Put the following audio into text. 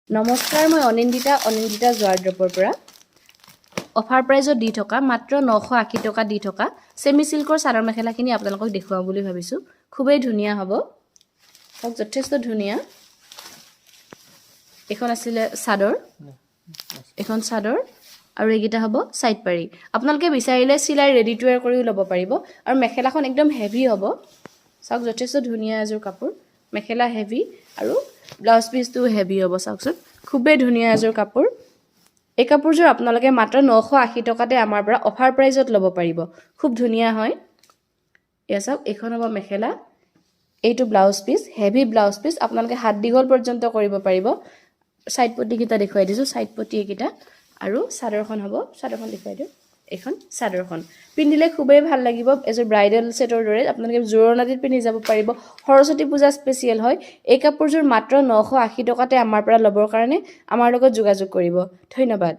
নমস্কাৰ, মই অনিন্দিতা জোৱাৰড্ৰপৰ পৰা অফাৰ প্ৰাইজত দি থকা মাত্ৰ 980 টকা দি থকা সেমি সিল্কৰ চাদৰ মেখেলাখিনি আপোনালোকক দেখুৱাম বুলি ভাবিছো। খুবেই ধুনীয়া হ'ব, তাক যথেষ্ট ধুনীয়া। এখন আছিল চাদৰ, এখন চাদৰ আৰু এইকেইটা হ'ব সাইড পাৰি। আপোনালোকে বিচাৰিলে চিলাই ৰেডি টু ওয়্যাৰ কৰিও ল'ব পাৰিব আৰু মেখেলাখন একদম হেভি হ'ব। চাওক যথেষ্ট ধুনীয়া এযোৰ কাপোৰ, মেখেলা হেভি আৰু ব্লাউজ পিসটো হেভি হ'ব। চাওকচোন খুবেই ধুনীয়া এযোৰ কাপোৰ। এই কাপোৰযোৰ আপোনালোকে মাত্ৰ 980 টকাতে আমাৰ পৰা অফাৰ প্ৰাইজত ল'ব পাৰিব। খুব ধুনীয়া হয়। এয়া চাওক, এইখন হ'ব মেখেলা, এইটো blouse piece, heavy blouse piece. আপোনালোকে হাত দীঘল পৰ্যন্ত কৰিব পাৰিব। সাইড পটি কেইটা দেখুৱাই দিছো, সাইড পটি এইকেইটা আৰু চাদৰখন হ'ব, চাদৰখন দেখুৱাই দিওঁ। এখন চাদৰখন পিন্ধিলে খুবেই ভাল লাগিব, এযোৰ ব্ৰাইডাল সেটৰ দৰে। আপোনালোকে জোৰোণাদিত পিন্ধি যাব পাৰিব, সৰস্বতী পূজা স্পেচিয়েল হয়। এই কাপোৰযোৰ মাত্ৰ 980 টকাতে আমাৰ পৰা ল'বৰ কাৰণে আমাৰ লগত যোগাযোগ কৰিব। ধন্যবাদ।